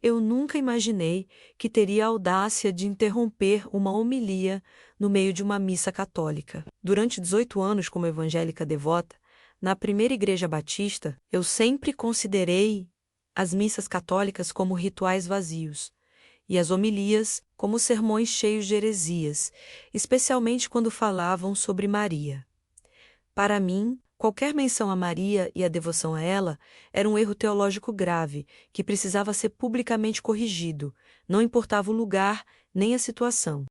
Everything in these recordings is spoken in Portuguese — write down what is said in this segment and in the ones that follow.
Eu nunca imaginei que teria a audácia de interromper uma homilia no meio de uma missa católica. Durante 18 anos como evangélica devota, na primeira igreja batista, eu sempre considerei as missas católicas como rituais vazios e as homilias como sermões cheios de heresias, especialmente quando falavam sobre Maria. Para mim, qualquer menção a Maria e a devoção a ela era um erro teológico grave que precisava ser publicamente corrigido, não importava o lugar nem a situação.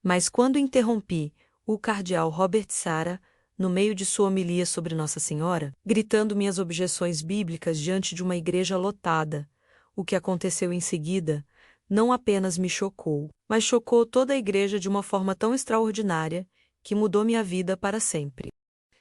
Mas quando interrompi o cardeal Robert Sarah, no meio de sua homilia sobre Nossa Senhora, gritando minhas objeções bíblicas diante de uma igreja lotada, o que aconteceu em seguida não apenas me chocou, mas chocou toda a igreja de uma forma tão extraordinária que mudou minha vida para sempre.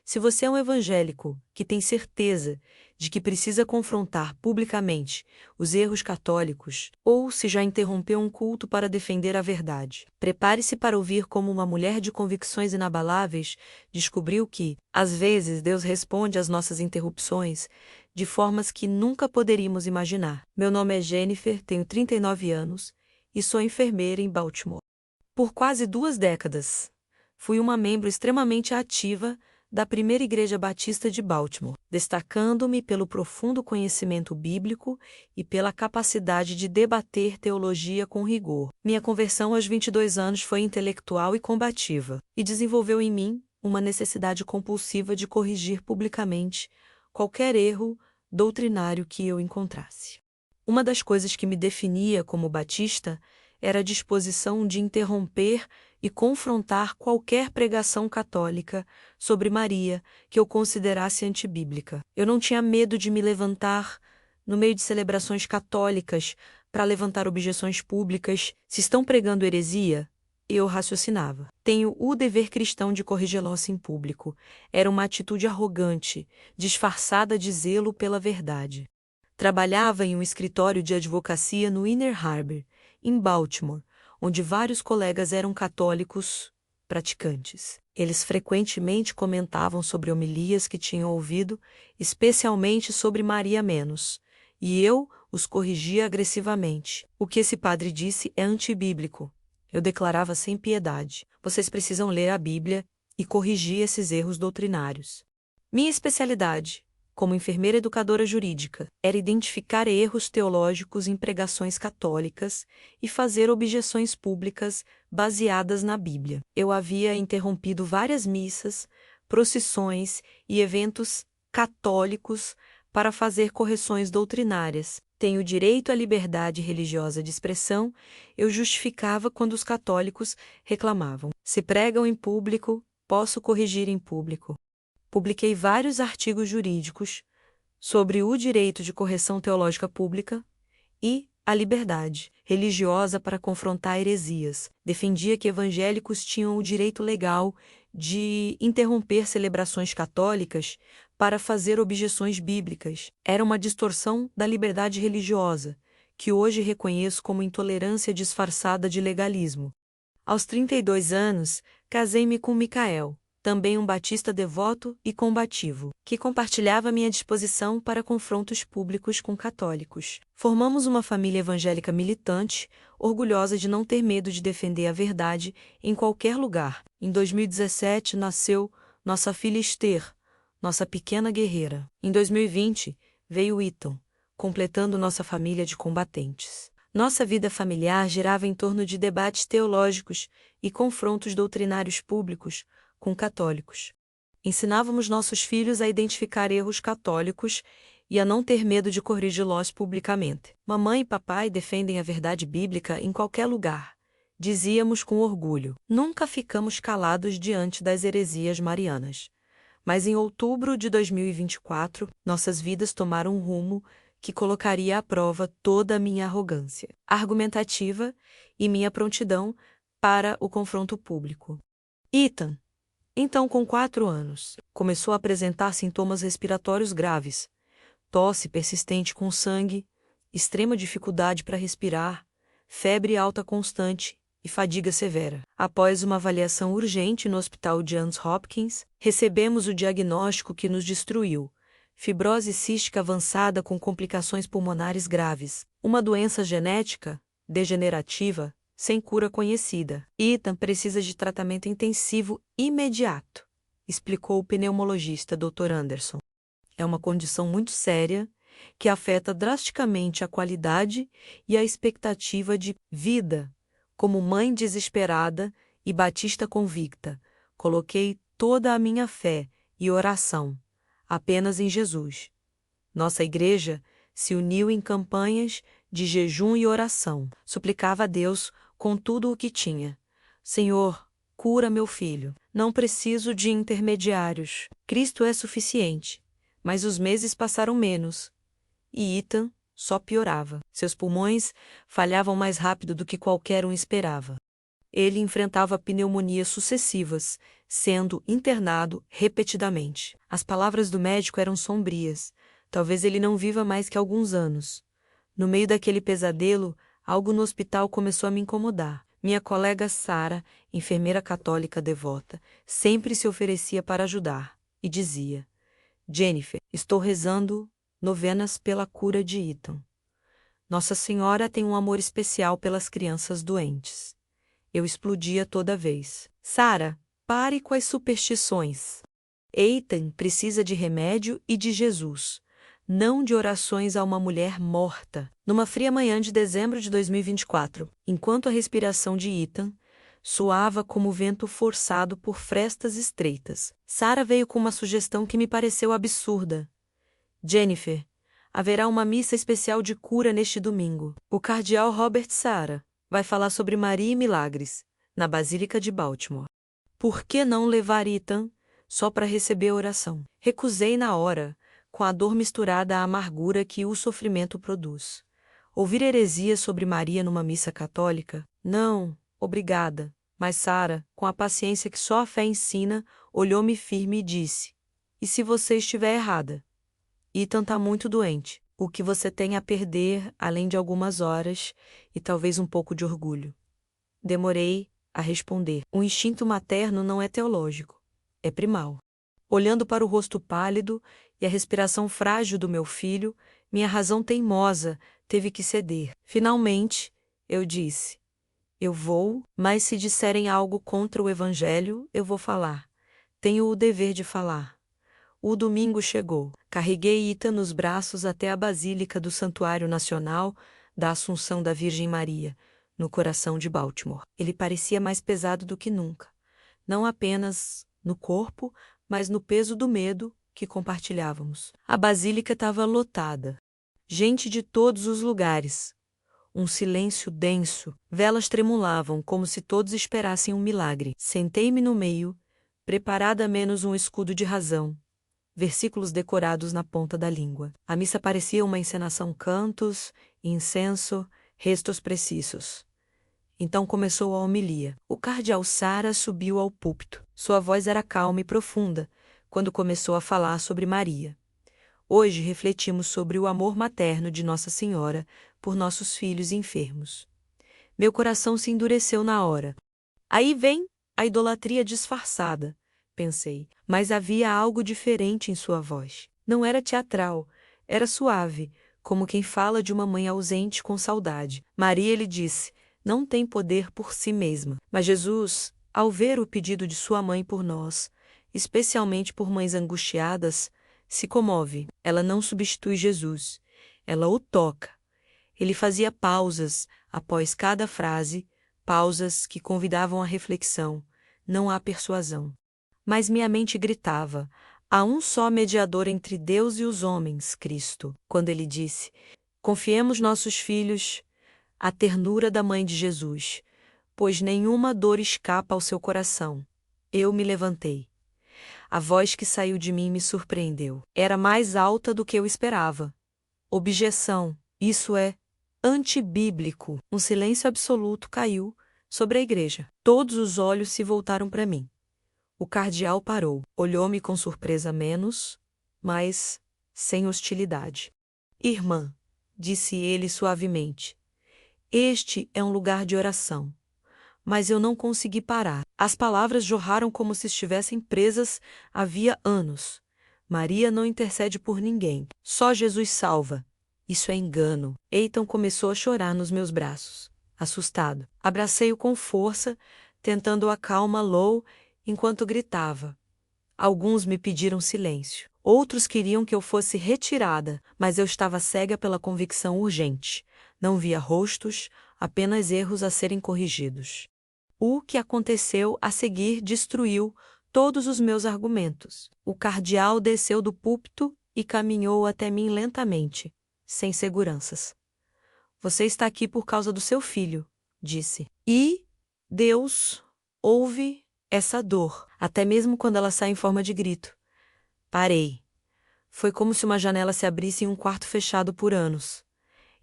Se você é um evangélico que tem certeza de que precisa confrontar publicamente os erros católicos, ou se já interrompeu um culto para defender a verdade, prepare-se para ouvir como uma mulher de convicções inabaláveis descobriu que, às vezes, Deus responde às nossas interrupções de formas que nunca poderíamos imaginar. Meu nome é Jennifer, tenho 39 anos e sou enfermeira em Baltimore. Por quase 2 décadas, fui uma membro extremamente ativa da primeira Igreja Batista de Baltimore, destacando-me pelo profundo conhecimento bíblico e pela capacidade de debater teologia com rigor. Minha conversão aos 22 anos foi intelectual e combativa, e desenvolveu em mim uma necessidade compulsiva de corrigir publicamente qualquer erro doutrinário que eu encontrasse. Uma das coisas que me definia como batista era a disposição de interromper e confrontar qualquer pregação católica sobre Maria que eu considerasse antibíblica. Eu não tinha medo de me levantar no meio de celebrações católicas para levantar objeções públicas. Se estão pregando heresia, eu raciocinava. Tenho o dever cristão de corrigi-los em público. Era uma atitude arrogante, disfarçada de zelo pela verdade. Trabalhava em um escritório de advocacia no Inner Harbor, em Baltimore, onde vários colegas eram católicos praticantes. Eles frequentemente comentavam sobre homilias que tinham ouvido, especialmente sobre Maria Menos, e eu os corrigia agressivamente. O que esse padre disse é antibíblico. Eu declarava sem piedade. Vocês precisam ler a Bíblia e corrigir esses erros doutrinários. Minha especialidade, como enfermeira educadora jurídica, era identificar erros teológicos em pregações católicas e fazer objeções públicas baseadas na Bíblia. Eu havia interrompido várias missas, procissões e eventos católicos para fazer correções doutrinárias. Tenho direito à liberdade religiosa de expressão, eu justificava quando os católicos reclamavam. Se pregam em público, posso corrigir em público. Publiquei vários artigos jurídicos sobre o direito de correção teológica pública e a liberdade religiosa para confrontar heresias. Defendia que evangélicos tinham o direito legal de interromper celebrações católicas para fazer objeções bíblicas. Era uma distorção da liberdade religiosa, que hoje reconheço como intolerância disfarçada de legalismo. Aos 32 anos, casei-me com Micael, também um batista devoto e combativo, que compartilhava minha disposição para confrontos públicos com católicos. Formamos uma família evangélica militante, orgulhosa de não ter medo de defender a verdade em qualquer lugar. Em 2017 nasceu nossa filha Esther, nossa pequena guerreira. Em 2020 veio Ethan, completando nossa família de combatentes. Nossa vida familiar girava em torno de debates teológicos e confrontos doutrinários públicos com católicos. Ensinávamos nossos filhos a identificar erros católicos e a não ter medo de corrigi-los publicamente. Mamãe e papai defendem a verdade bíblica em qualquer lugar, dizíamos com orgulho. Nunca ficamos calados diante das heresias marianas. Mas em outubro de 2024, nossas vidas tomaram um rumo que colocaria à prova toda a minha arrogância argumentativa e minha prontidão para o confronto público. Ethan, então com 4 anos, começou a apresentar sintomas respiratórios graves, tosse persistente com sangue, extrema dificuldade para respirar, febre alta constante e fadiga severa. Após uma avaliação urgente no Hospital Johns Hopkins, recebemos o diagnóstico que nos destruiu: fibrose cística avançada com complicações pulmonares graves, uma doença genética, degenerativa, sem cura conhecida. Ethan precisa de tratamento intensivo imediato, explicou o pneumologista Dr. Anderson. É uma condição muito séria que afeta drasticamente a qualidade e a expectativa de vida. Como mãe desesperada e batista convicta, coloquei toda a minha fé e oração apenas em Jesus. Nossa igreja se uniu em campanhas de jejum e oração. Suplicava a Deus com tudo o que tinha. Senhor, cura meu filho. Não preciso de intermediários. Cristo é suficiente. Mas os meses passaram menos. E Ethan só piorava. Seus pulmões falhavam mais rápido do que qualquer um esperava. Ele enfrentava pneumonias sucessivas, sendo internado repetidamente. As palavras do médico eram sombrias. Talvez ele não viva mais que alguns anos. No meio daquele pesadelo, algo no hospital começou a me incomodar. Minha colega Sarah, enfermeira católica devota, sempre se oferecia para ajudar e dizia: Jennifer, estou rezando novenas pela cura de Ethan. Nossa Senhora tem um amor especial pelas crianças doentes. Eu explodia toda vez. Sarah, pare com as superstições. Ethan precisa de remédio e de Jesus, não de orações a uma mulher morta. Numa fria manhã de dezembro de 2024, enquanto a respiração de Ethan soava como vento forçado por frestas estreitas, Sarah veio com uma sugestão que me pareceu absurda. Jennifer, haverá uma missa especial de cura neste domingo. O cardeal Robert Sarah vai falar sobre Maria e milagres, na Basílica de Baltimore. Por que não levar Ethan só para receber a oração? Recusei na hora, com a dor misturada à amargura que o sofrimento produz. Ouvir heresias sobre Maria numa missa católica? Não, obrigada. Mas Sarah, com a paciência que só a fé ensina, olhou-me firme e disse: E se você estiver errada? Ethan está muito doente. O que você tem a perder, além de algumas horas e talvez um pouco de orgulho? Demorei a responder. O instinto materno não é teológico, é primal. Olhando para o rosto pálido e a respiração frágil do meu filho, minha razão teimosa teve que ceder. Finalmente, eu disse: Eu vou, mas se disserem algo contra o Evangelho, eu vou falar. Tenho o dever de falar. O domingo chegou. Carreguei Ethan nos braços até a Basílica do Santuário Nacional da Assunção da Virgem Maria, no coração de Baltimore. Ele parecia mais pesado do que nunca. Não apenas no corpo, mas no peso do medo que compartilhávamos. A basílica estava lotada. Gente de todos os lugares. Um silêncio denso. Velas tremulavam, como se todos esperassem um milagre. Sentei-me no meio, preparada a menos um escudo de razão. Versículos decorados na ponta da língua. A missa parecia uma encenação: cantos, incenso, restos precisos. Então começou a homilia. O cardeal Sarah subiu ao púlpito. Sua voz era calma e profunda quando começou a falar sobre Maria. Hoje refletimos sobre o amor materno de Nossa Senhora por nossos filhos enfermos. Meu coração se endureceu na hora. Aí vem a idolatria disfarçada, pensei, mas havia algo diferente em sua voz. Não era teatral, era suave, como quem fala de uma mãe ausente com saudade. Maria, ele disse, não tem poder por si mesma. Mas Jesus, ao ver o pedido de sua mãe por nós, especialmente por mães angustiadas, se comove. Ela não substitui Jesus, ela o toca. Ele fazia pausas após cada frase, pausas que convidavam à reflexão, não à persuasão. Mas minha mente gritava: há um só mediador entre Deus e os homens, Cristo. Quando ele disse: confiemos nossos filhos à ternura da mãe de Jesus, pois nenhuma dor escapa ao seu coração. Eu me levantei. A voz que saiu de mim me surpreendeu. Era mais alta do que eu esperava. Objeção, isso é antibíblico. Um silêncio absoluto caiu sobre a igreja. Todos os olhos se voltaram para mim. O cardeal parou, olhou-me com surpresa menos, mas sem hostilidade. Irmã, disse ele suavemente, este é um lugar de oração. Mas eu não consegui parar. As palavras jorraram como se estivessem presas havia anos. Maria não intercede por ninguém. Só Jesus salva. Isso é engano. Ethan começou a chorar nos meus braços, assustado. Abracei-o com força, tentando acalmá-lo enquanto gritava. Alguns me pediram silêncio. Outros queriam que eu fosse retirada, mas eu estava cega pela convicção urgente. Não via rostos, apenas erros a serem corrigidos. O que aconteceu a seguir destruiu todos os meus argumentos. O cardeal desceu do púlpito e caminhou até mim lentamente, sem seguranças. Você está aqui por causa do seu filho, disse. E Deus ouve essa dor, até mesmo quando ela sai em forma de grito. Parei. Foi como se uma janela se abrisse em um quarto fechado por anos.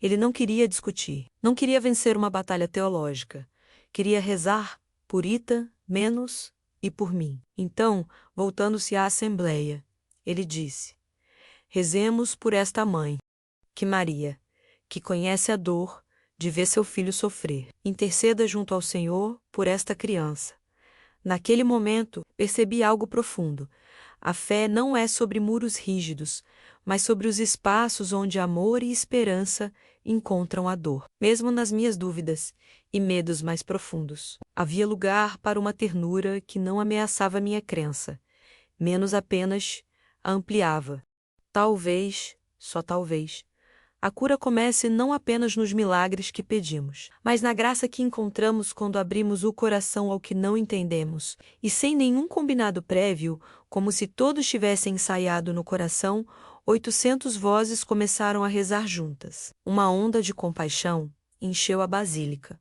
Ele não queria discutir, não queria vencer uma batalha teológica. Queria rezar por Ethan, menos, e por mim. Então, voltando-se à assembleia, ele disse: rezemos por esta mãe, que Maria, que conhece a dor de ver seu filho sofrer. Interceda junto ao Senhor por esta criança. Naquele momento, percebi algo profundo. A fé não é sobre muros rígidos, mas sobre os espaços onde amor e esperança encontram a dor. Mesmo nas minhas dúvidas e medos mais profundos, havia lugar para uma ternura que não ameaçava minha crença, menos apenas a ampliava. Talvez, só talvez, a cura comece não apenas nos milagres que pedimos, mas na graça que encontramos quando abrimos o coração ao que não entendemos, e sem nenhum combinado prévio, como se todos tivessem ensaiado no coração, 800 vozes começaram a rezar juntas. Uma onda de compaixão encheu a basílica,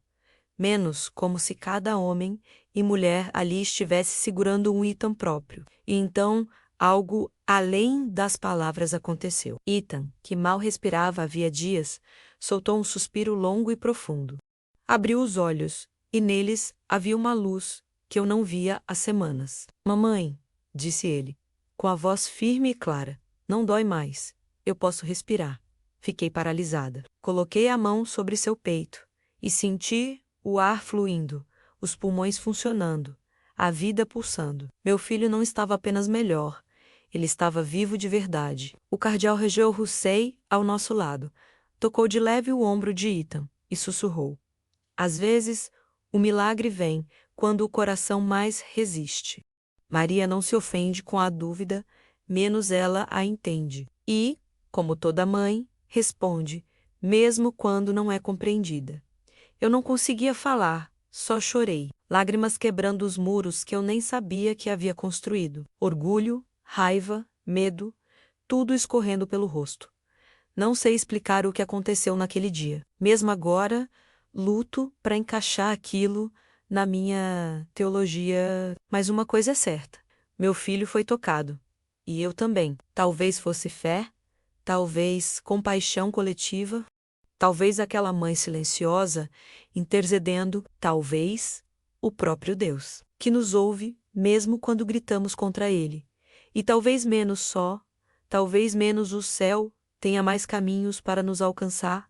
menos como se cada homem e mulher ali estivesse segurando um Ethan próprio. E então algo além das palavras aconteceu. Ethan, que mal respirava havia dias, soltou um suspiro longo e profundo. Abriu os olhos, e neles havia uma luz que eu não via há semanas. Mamãe, disse ele, com a voz firme e clara, não dói mais. Eu posso respirar. Fiquei paralisada. Coloquei a mão sobre seu peito e senti o ar fluindo, os pulmões funcionando, a vida pulsando. Meu filho não estava apenas melhor, ele estava vivo de verdade. O cardeal regeu Roussey ao nosso lado. Tocou de leve o ombro de Ethan e sussurrou. Às vezes, o milagre vem quando o coração mais resiste. Maria não se ofende com a dúvida, menos ela a entende. E, como toda mãe, responde, mesmo quando não é compreendida. Eu não conseguia falar, só chorei, lágrimas quebrando os muros que eu nem sabia que havia construído. Orgulho, raiva, medo, tudo escorrendo pelo rosto. Não sei explicar o que aconteceu naquele dia. Mesmo agora, luto para encaixar aquilo na minha teologia. Mas uma coisa é certa: meu filho foi tocado. E eu também. Talvez fosse fé, talvez compaixão coletiva, talvez aquela mãe silenciosa intercedendo, talvez o próprio Deus, que nos ouve mesmo quando gritamos contra ele. E talvez menos só, talvez menos o céu tenha mais caminhos para nos alcançar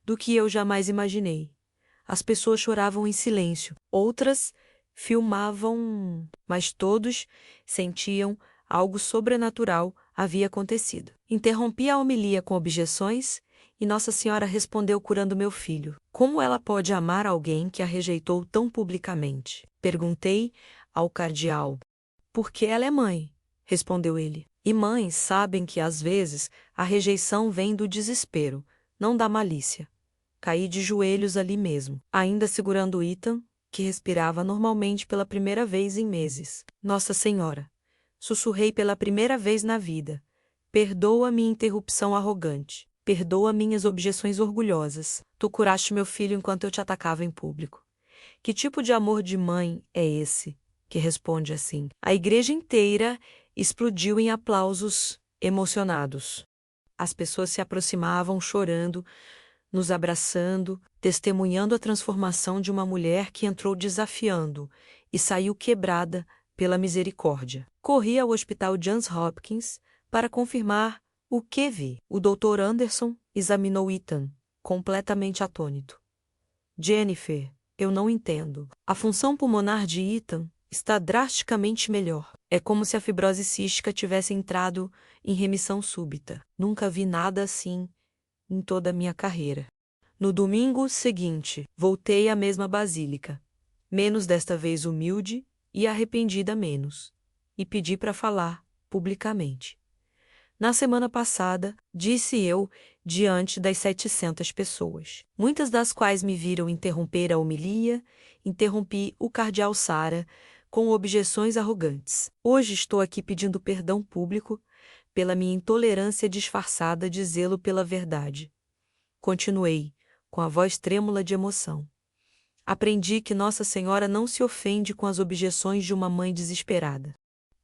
do que eu jamais imaginei. As pessoas choravam em silêncio, outras filmavam, mas todos sentiam algo sobrenatural havia acontecido. Interrompi a homilia com objeções e Nossa Senhora respondeu curando meu filho. Como ela pode amar alguém que a rejeitou tão publicamente? Perguntei ao cardeal. Porque ela é mãe, respondeu ele. E mães sabem que às vezes a rejeição vem do desespero, não da malícia. Caí de joelhos ali mesmo, ainda segurando Ethan, que respirava normalmente pela primeira vez em meses. Nossa Senhora, sussurrei pela primeira vez na vida. Perdoa minha interrupção arrogante. Perdoa minhas objeções orgulhosas. Tu curaste meu filho enquanto eu te atacava em público. Que tipo de amor de mãe é esse que responde assim? A igreja inteira explodiu em aplausos emocionados. As pessoas se aproximavam chorando, nos abraçando, testemunhando a transformação de uma mulher que entrou desafiando e saiu quebrada pela misericórdia. Corri ao Hospital Johns Hopkins para confirmar o que vi. O Dr. Anderson examinou Ethan, completamente atônito. Jennifer, eu não entendo. A função pulmonar de Ethan está drasticamente melhor. É como se a fibrose cística tivesse entrado em remissão súbita. Nunca vi nada assim em toda a minha carreira. No domingo seguinte, voltei à mesma basílica, menos desta vez humilde e arrependida menos, e pedi para falar publicamente. Na semana passada, disse eu, diante das 700 pessoas, muitas das quais me viram interromper a homilia, interrompi o cardeal Sara com objeções arrogantes. Hoje estou aqui pedindo perdão público pela minha intolerância disfarçada de zelo pela verdade. Continuei, com a voz trêmula de emoção. Aprendi que Nossa Senhora não se ofende com as objeções de uma mãe desesperada.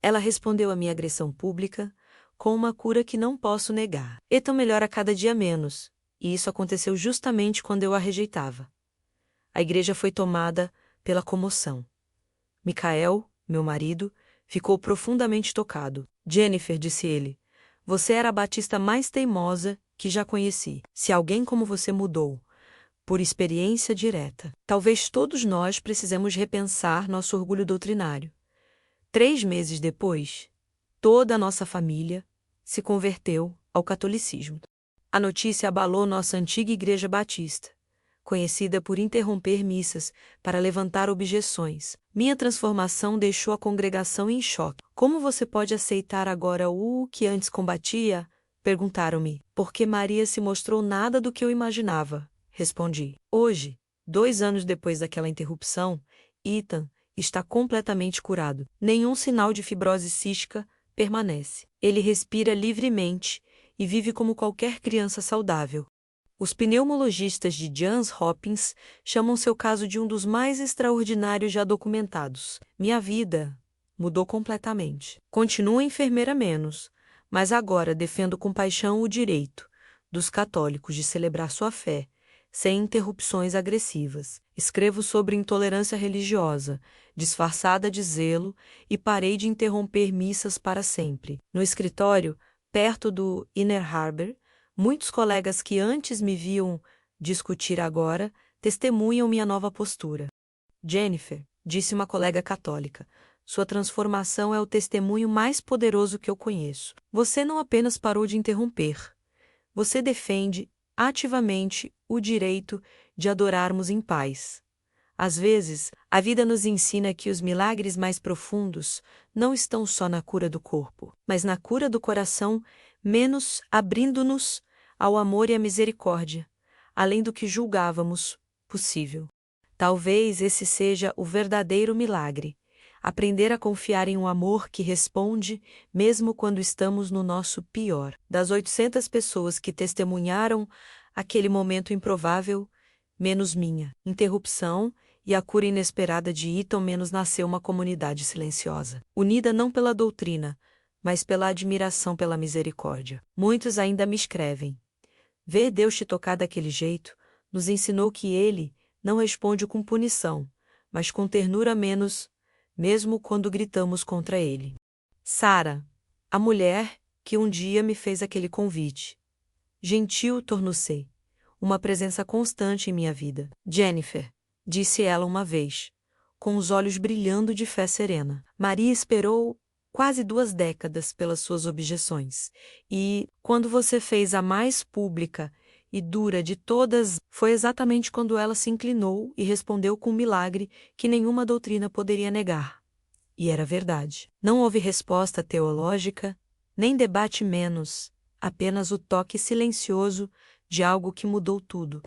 Ela respondeu à minha agressão pública com uma cura que não posso negar. Ethan melhora cada dia menos, e isso aconteceu justamente quando eu a rejeitava. A igreja foi tomada pela comoção. Michael, meu marido, ficou profundamente tocado. Jennifer, disse ele, você era a batista mais teimosa que já conheci. Se alguém como você mudou, por experiência direta, talvez todos nós precisemos repensar nosso orgulho doutrinário. 3 meses depois, toda a nossa família se converteu ao catolicismo. A notícia abalou nossa antiga igreja batista, conhecida por interromper missas para levantar objeções. Minha transformação deixou a congregação em choque. Como você pode aceitar agora o que antes combatia? Perguntaram-me. Porque Maria se mostrou nada do que eu imaginava, respondi. Hoje, 2 anos depois daquela interrupção, Ethan está completamente curado. Nenhum sinal de fibrose cística permanece. Ele respira livremente e vive como qualquer criança saudável. Os pneumologistas de Johns Hopkins chamam seu caso de um dos mais extraordinários já documentados. Minha vida mudou completamente. Continuo enfermeira menos, mas agora defendo com paixão o direito dos católicos de celebrar sua fé, sem interrupções agressivas. Escrevo sobre intolerância religiosa, disfarçada de zelo, e parei de interromper missas para sempre. No escritório, perto do Inner Harbor, muitos colegas que antes me viam discutir agora testemunham minha nova postura. Jennifer, disse uma colega católica, sua transformação é o testemunho mais poderoso que eu conheço. Você não apenas parou de interromper, você defende ativamente o direito de adorarmos em paz. Às vezes, a vida nos ensina que os milagres mais profundos não estão só na cura do corpo, mas na cura do coração, menos abrindo-nos ao amor e à misericórdia, além do que julgávamos possível. Talvez esse seja o verdadeiro milagre, aprender a confiar em um amor que responde mesmo quando estamos no nosso pior. Das 800 pessoas que testemunharam aquele momento improvável, menos minha interrupção e a cura inesperada de Ethan, menos nasceu uma comunidade silenciosa, unida não pela doutrina, mas pela admiração pela misericórdia. Muitos ainda me escrevem. Ver Deus te tocar daquele jeito nos ensinou que Ele não responde com punição, mas com ternura menos, mesmo quando gritamos contra Ele. Sara, a mulher que um dia me fez aquele convite. Gentil tornou-se, uma presença constante em minha vida. Jennifer, disse ela uma vez, com os olhos brilhando de fé serena. Maria esperou quase 2 décadas pelas suas objeções. E, quando você fez a mais pública e dura de todas, foi exatamente quando ela se inclinou e respondeu com um milagre que nenhuma doutrina poderia negar. E era verdade. Não houve resposta teológica, nem debate menos, apenas o toque silencioso de algo que mudou tudo.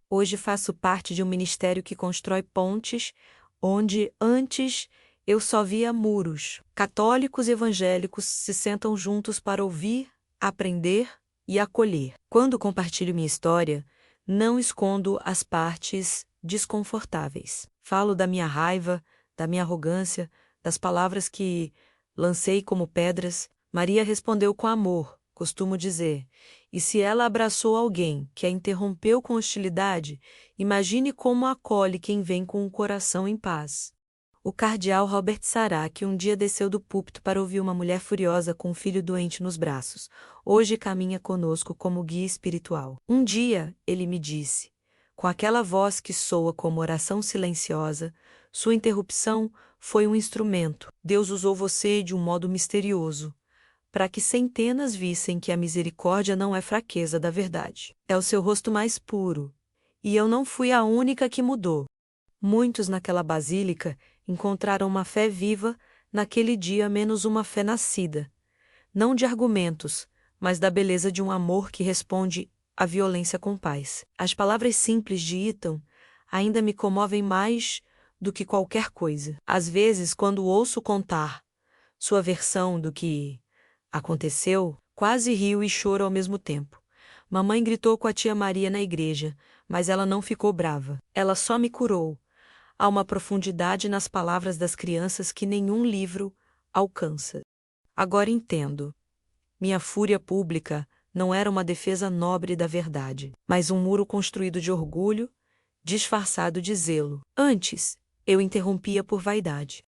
Hoje faço parte de um ministério que constrói pontes, onde antes eu só via muros. Católicos e evangélicos se sentam juntos para ouvir, aprender e acolher. Quando compartilho minha história, não escondo as partes desconfortáveis. Falo da minha raiva, da minha arrogância, das palavras que lancei como pedras. Maria respondeu com amor, costumo dizer. E se ela abraçou alguém que a interrompeu com hostilidade, imagine como acolhe quem vem com o coração em paz. O cardeal Robert Sará, que um dia desceu do púlpito para ouvir uma mulher furiosa com um filho doente nos braços, hoje caminha conosco como guia espiritual. Um dia, ele me disse, com aquela voz que soa como oração silenciosa, sua interrupção foi um instrumento. Deus usou você de um modo misterioso, para que centenas vissem que a misericórdia não é fraqueza da verdade. É o seu rosto mais puro. E eu não fui a única que mudou. Muitos naquela basílica encontraram uma fé viva naquele dia, menos uma fé nascida, não de argumentos, mas da beleza de um amor que responde à violência com paz. As palavras simples de Ethan ainda me comovem mais do que qualquer coisa. Às vezes, quando ouço contar sua versão do que aconteceu, quase rio e choro ao mesmo tempo. Mamãe gritou com a tia Maria na igreja, mas ela não ficou brava. Ela só me curou. Há uma profundidade nas palavras das crianças que nenhum livro alcança. Agora entendo. Minha fúria pública não era uma defesa nobre da verdade, mas um muro construído de orgulho, disfarçado de zelo. Antes, eu interrompia por vaidade.